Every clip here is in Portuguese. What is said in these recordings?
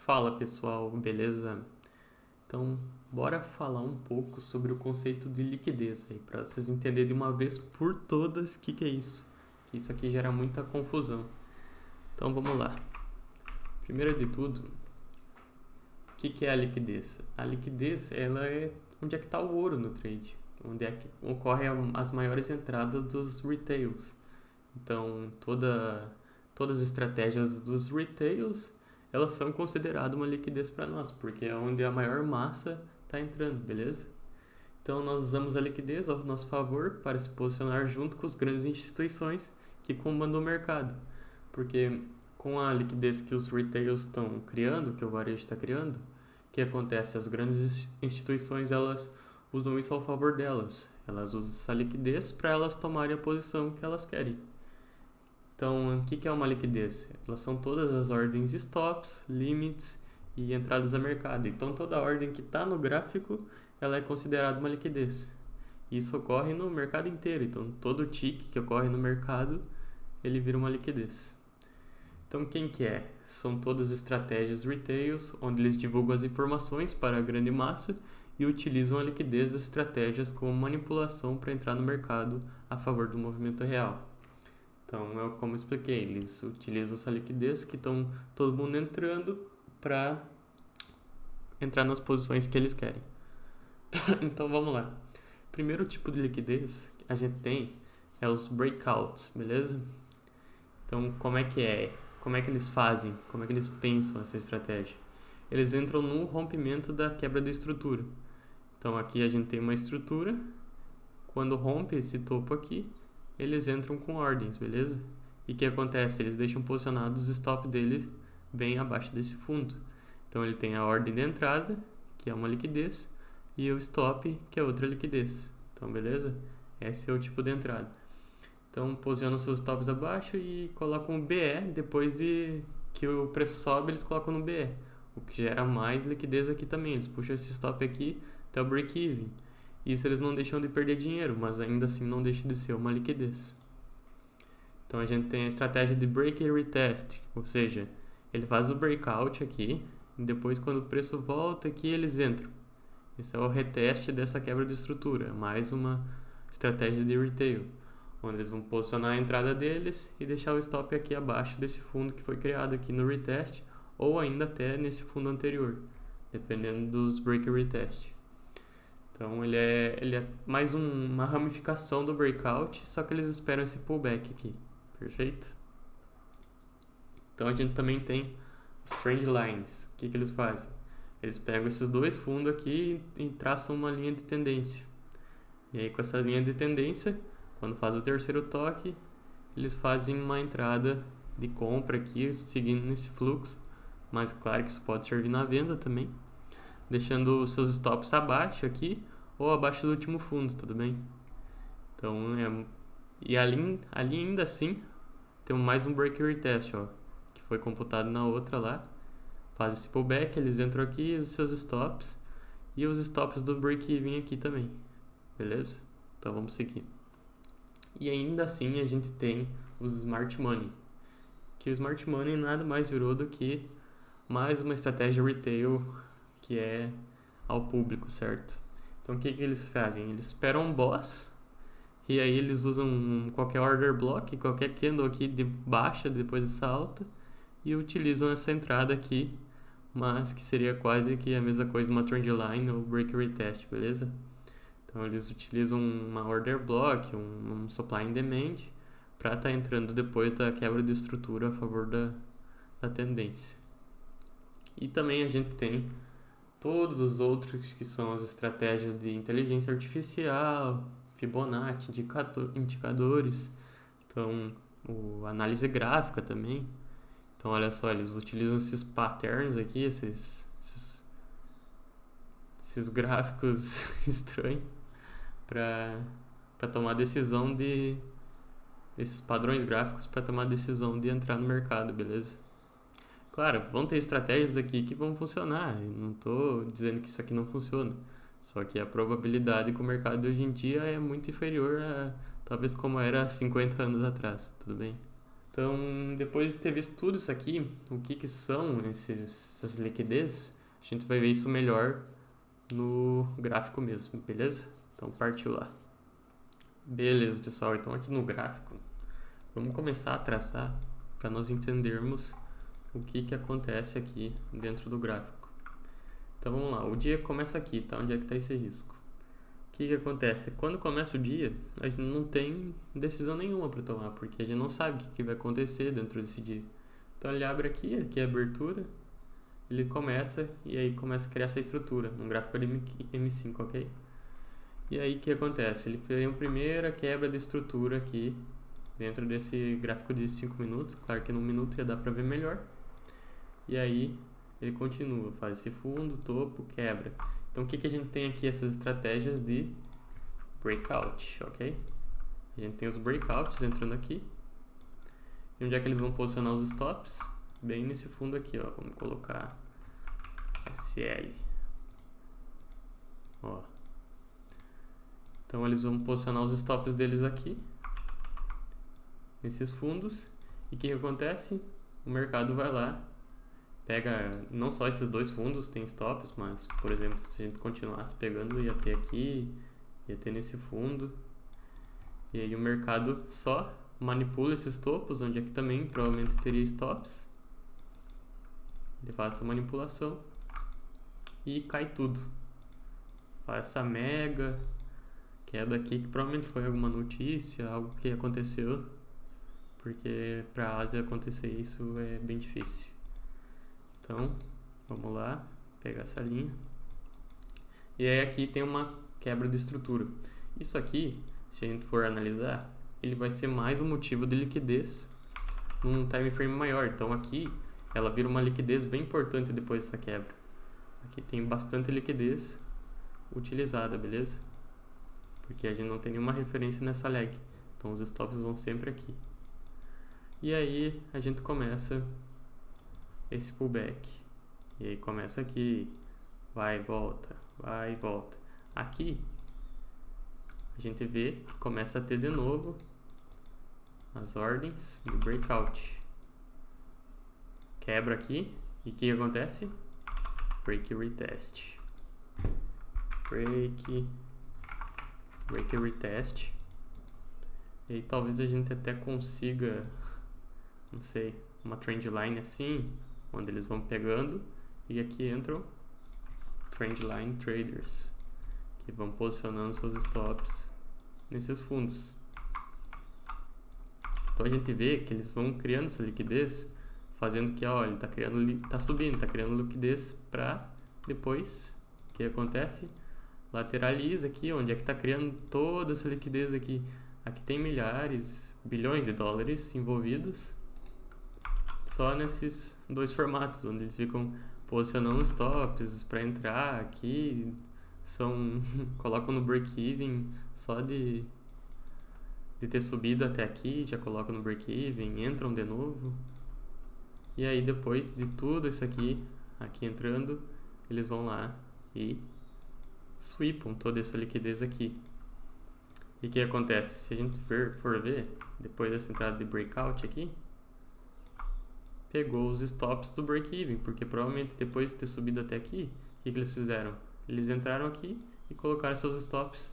Fala pessoal, beleza? Então, bora falar um pouco sobre o conceito de liquidez aí, para vocês entenderem de uma vez por todas o que é isso. Que isso aqui gera muita confusão. Então vamos lá. Primeiro de tudo, o que é a liquidez? A liquidez, ela é onde é que está o ouro no trade, onde é que ocorrem as maiores entradas dos retails. Então, todas as estratégias dos retails, elas são consideradas uma liquidez para nós, porque é onde a maior massa está entrando, beleza? Então, nós usamos a liquidez ao nosso favor para se posicionar junto com as grandes instituições que comandam o mercado. Porque com a liquidez que os retails estão criando, que o varejo está criando, o que acontece? As grandes instituições, elas usam isso ao favor delas. Elas usam essa liquidez para elas tomarem a posição que elas querem. Então, o que é uma liquidez? Elas são todas as ordens de stops, limits e entradas a mercado. Então, toda ordem que está no gráfico, ela é considerada uma liquidez. Isso ocorre no mercado inteiro. Então, todo tick que ocorre no mercado, ele vira uma liquidez. Então, quem que é? São todas estratégias retails, onde eles divulgam as informações para a grande massa e utilizam a liquidez das estratégias como manipulação para entrar no mercado a favor do movimento real. Então, é como eu expliquei, eles utilizam essa liquidez que estão todo mundo entrando para entrar nas posições que eles querem. Então, vamos lá. Primeiro tipo de liquidez que a gente tem é os breakouts, beleza? Então, como é que é? Como é que eles fazem? Como é que eles pensam essa estratégia? Eles entram no rompimento da quebra da estrutura. Então, aqui a gente tem uma estrutura. Quando rompe esse topo aqui, eles entram com ordens, beleza? E o que acontece? Eles deixam posicionados os stop dele bem abaixo desse fundo. Então ele tem a ordem de entrada, que é uma liquidez, e o stop, que é outra liquidez. Então, beleza? Esse é o tipo de entrada. Então, posicionam seus stops abaixo e colocam o BE. Depois de que o preço sobe, eles colocam no BE. O que gera mais liquidez aqui também. Eles puxam esse stop aqui até o break-even. Isso eles não deixam de perder dinheiro, mas ainda assim não deixa de ser uma liquidez. Então a gente tem a estratégia de break e retest, ou seja, ele faz o breakout aqui, e depois quando o preço volta aqui eles entram. Esse é o reteste dessa quebra de estrutura, mais uma estratégia de retail, onde eles vão posicionar a entrada deles e deixar o stop aqui abaixo desse fundo que foi criado aqui no retest, ou ainda até nesse fundo anterior, dependendo dos break e retest. Então ele é mais uma ramificação do breakout, só que eles esperam esse pullback aqui, perfeito? Então a gente também tem os trend lines. O que eles fazem? Eles pegam esses dois fundos aqui e traçam uma linha de tendência. E aí com essa linha de tendência, quando faz o terceiro toque, eles fazem uma entrada de compra aqui, seguindo nesse fluxo. Mas claro que isso pode servir na venda também, deixando os seus stops abaixo aqui ou abaixo do último fundo, tudo bem? Então, e ali ainda assim, tem mais um break retest, ó, que foi computado na outra lá. Faz esse pullback, eles entram aqui, os seus stops e os stops do break-even aqui também, beleza? Então vamos seguir. E ainda assim a gente tem os Smart Money, que o Smart Money nada mais virou do que mais uma estratégia retail que é ao público, certo? Então o que eles fazem? Eles esperam um boss e aí eles usam qualquer order block, qualquer candle aqui de baixa depois dessa alta e utilizam essa entrada aqui, mas que seria quase que a mesma coisa uma trend line ou break retest, beleza? Então eles utilizam uma order block, um supply and demand para estar entrando depois da quebra de estrutura a favor da tendência. E também a gente tem todos os outros que são as estratégias de inteligência artificial, Fibonacci, indicadores, então análise gráfica também. Então olha só, eles utilizam esses patterns aqui, esses gráficos estranhos para tomar decisão esses padrões gráficos para tomar decisão de entrar no mercado, beleza? Claro, vão ter estratégias aqui que vão funcionar, não estou dizendo que isso aqui não funciona, só que a probabilidade com o mercado de hoje em dia é muito inferior a talvez como era há 50 anos atrás, tudo bem? Então, depois de ter visto tudo isso aqui, o que são essas liquidez, a gente vai ver isso melhor no gráfico mesmo, beleza? Então, partiu lá. Beleza, pessoal. Então, aqui no gráfico, vamos começar a traçar para nós entendermos o que acontece aqui dentro do gráfico. Então, vamos lá. O dia começa aqui, tá? Onde é que está esse risco? O que acontece? Quando começa o dia, a gente não tem decisão nenhuma para tomar, porque a gente não sabe o que vai acontecer dentro desse dia. Então, ele abre aqui é a abertura, ele começa e aí começa a criar essa estrutura, um gráfico de M5, ok? E aí o que acontece? Ele fez a primeira quebra de estrutura aqui dentro desse gráfico de 5 minutos. Claro que no minuto ia dar para ver melhor. E aí ele continua, faz esse fundo, topo, quebra. Então o que a gente tem aqui? Essas estratégias de breakout, ok? A gente tem os breakouts entrando aqui. E onde é que eles vão posicionar os stops? Bem nesse fundo aqui, ó. Vamos colocar SL. Ó. Então eles vão posicionar os stops deles aqui, nesses fundos. E o que acontece? O mercado vai lá, pega não só esses dois fundos, tem stops, mas, por exemplo, se a gente continuasse pegando, ia ter aqui, ia ter nesse fundo. E aí o mercado só manipula esses topos, onde aqui também provavelmente teria stops. Ele faz essa manipulação e cai tudo. Faz essa mega queda aqui, que provavelmente foi alguma notícia, algo que aconteceu, porque para a Ásia acontecer isso é bem difícil. Então, vamos lá, pegar essa linha. E aí aqui tem uma quebra de estrutura. Isso aqui, se a gente for analisar, ele vai ser mais um motivo de liquidez num time frame maior. Então aqui, ela vira uma liquidez bem importante depois dessa quebra. Aqui tem bastante liquidez utilizada, beleza? Porque a gente não tem nenhuma referência nessa leg. Então os stops vão sempre aqui. E aí a gente começa esse pullback. E aí começa aqui, vai e volta, vai e volta. Aqui a gente vê que começa a ter de novo as ordens do breakout. Quebra aqui e o que acontece? Break retest. Break retest. E aí talvez a gente até consiga, não sei, uma trend line assim, onde eles vão pegando, e aqui entram trend line traders, que vão posicionando seus stops nesses fundos. Então a gente vê que eles vão criando essa liquidez, fazendo que, ó, ele tá subindo, tá criando liquidez para depois, o que acontece? Lateraliza aqui, onde é que tá criando toda essa liquidez aqui. Aqui tem milhares, bilhões de dólares envolvidos só nesses dois formatos, onde eles ficam posicionando stops para entrar aqui, colocam no break-even só de ter subido até aqui, já colocam no break-even, entram de novo. E aí depois de tudo isso aqui entrando, eles vão lá e sweepam toda essa liquidez aqui. E o que acontece? Se a gente for ver, depois dessa entrada de breakout aqui, pegou os stops do break-even, porque provavelmente depois de ter subido até aqui, o que eles fizeram? Eles entraram aqui e colocaram seus stops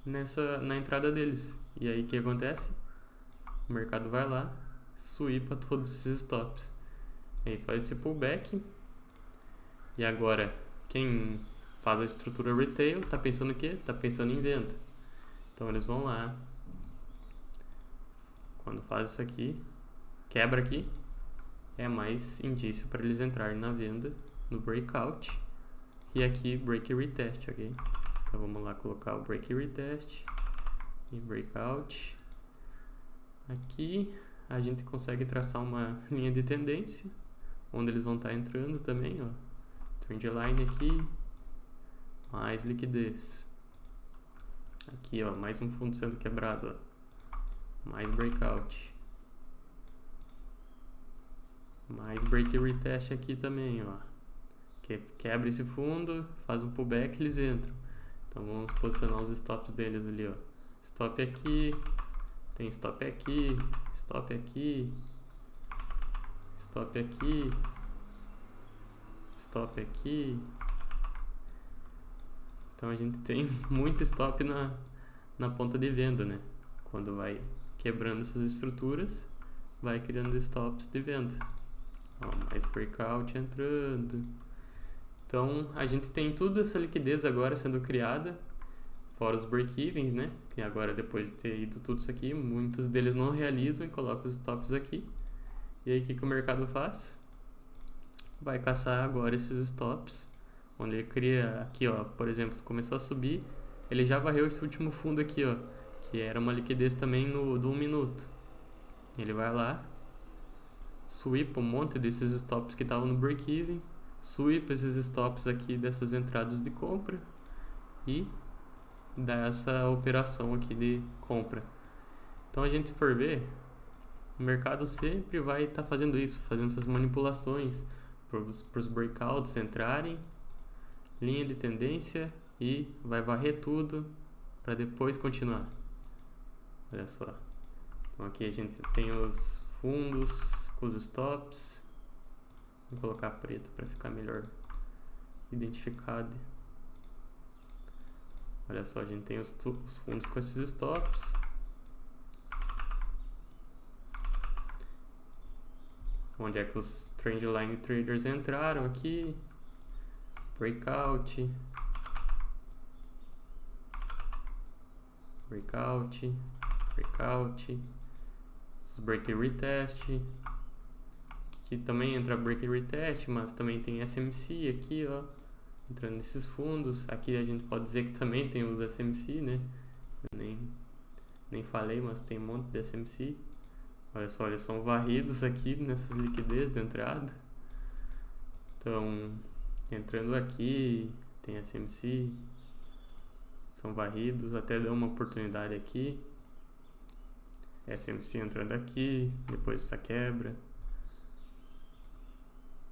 na entrada deles. E aí o que acontece? O mercado vai lá, sweepa todos esses stops. E aí faz esse pullback. E agora, quem faz a estrutura retail tá pensando o quê? Tá pensando em venda. Então eles vão lá, quando faz isso aqui, quebra aqui, é mais indício para eles entrarem na venda no breakout. E aqui break retest, ok? Então vamos lá colocar o break retest e breakout. Aqui a gente consegue traçar uma linha de tendência, onde eles vão estar entrando também, ó. Trend line aqui, mais liquidez. Aqui, ó, mais um fundo sendo quebrado, ó. Mais breakout. Mais break retest aqui também, ó. Quebra esse fundo, faz um pullback, eles entram. Então vamos posicionar os stops deles ali, ó. Stop aqui, Tem stop aqui, stop aqui, stop aqui, stop aqui. Então a gente tem muito stop na ponta de venda, né? Quando vai quebrando essas estruturas, vai criando stops de venda. Ó, mais breakout entrando. Então a gente tem tudo essa liquidez agora sendo criada, fora os break-evens, né? Que agora, depois de ter ido tudo isso aqui, muitos deles não realizam e colocam os stops aqui. E aí o que o mercado faz? Vai caçar agora esses stops, onde ele cria aqui, ó, por exemplo, começou a subir, ele já varreu esse último fundo aqui, ó, que era uma liquidez também do 1 minuto. Ele vai lá, sweep um monte desses stops que estavam no break-even, sweep esses stops aqui dessas entradas de compra e dá essa operação aqui de compra. Então a gente for ver, o mercado sempre vai estar fazendo isso, fazendo essas manipulações para os breakouts entrarem, linha de tendência, e vai varrer tudo para depois continuar. Olha só. Então aqui a gente tem os fundos com os stops. Vou colocar preto para ficar melhor identificado. Olha só, a gente tem os fundos com esses stops. Onde é que os trendline traders entraram aqui? Breakout. Breakout. Breakout. Os break e retest. Aqui também entra break e retest, mas também tem SMC aqui, ó. Entrando nesses fundos. Aqui a gente pode dizer que também tem os SMC, né? Eu nem falei, mas tem um monte de SMC. Olha só, eles são varridos aqui nessas liquidez de entrada. Então, entrando aqui, tem SMC. São varridos, até dá uma oportunidade aqui. SMC entrando aqui, depois essa quebra.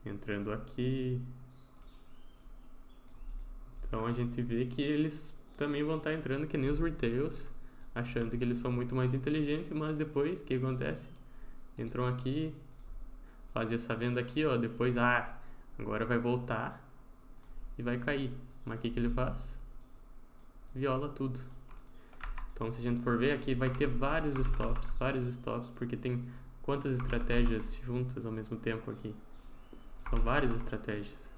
Entrando aqui. Então a gente vê que eles também vão estar entrando que nem os retails, achando que eles são muito mais inteligentes, mas depois, o que acontece? Entram aqui, fazem essa venda aqui, ó, depois, agora vai voltar e vai cair. Mas o que ele faz? Viola tudo. Então, se a gente for ver, aqui vai ter vários stops, porque tem quantas estratégias juntas ao mesmo tempo aqui? São várias estratégias.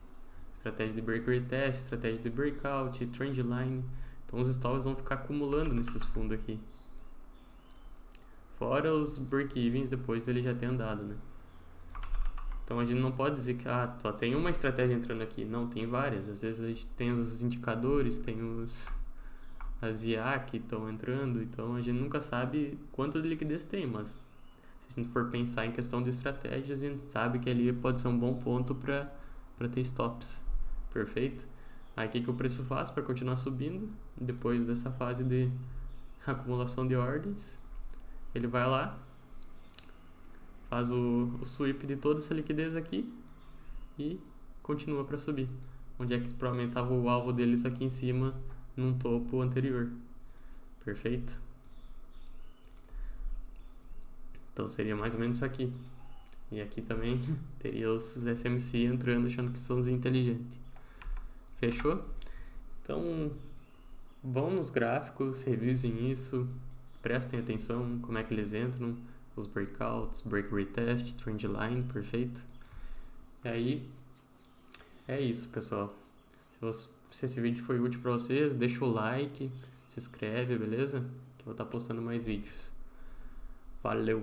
Estratégia de break retest, estratégia de breakout, trendline. Então os stops vão ficar acumulando nesses fundos aqui. Fora os break-evens depois dele já ter andado, né? Então a gente não pode dizer que só tem uma estratégia entrando aqui. Não, tem várias. Às vezes a gente tem os indicadores, tem as IA que estão entrando. Então a gente nunca sabe quanto de liquidez tem, mas se a gente for pensar em questão de estratégia, a gente sabe que ali pode ser um bom ponto para ter stops. Perfeito? Aí o que o preço faz para continuar subindo? Depois dessa fase de acumulação de ordens, ele vai lá, faz o sweep de toda essa liquidez aqui e continua para subir. Onde é que provavelmente estava o alvo deles aqui em cima, num topo anterior. Perfeito? Então seria mais ou menos isso aqui. E aqui também teria os SMC entrando achando que são inteligentes. Fechou? Então, vão nos gráficos, revisem isso, prestem atenção como é que eles entram, os breakouts, break retest, trendline, perfeito? E aí, é isso, pessoal. Se esse vídeo foi útil para vocês, deixa o like, se inscreve, beleza? Que eu vou estar postando mais vídeos. Valeu!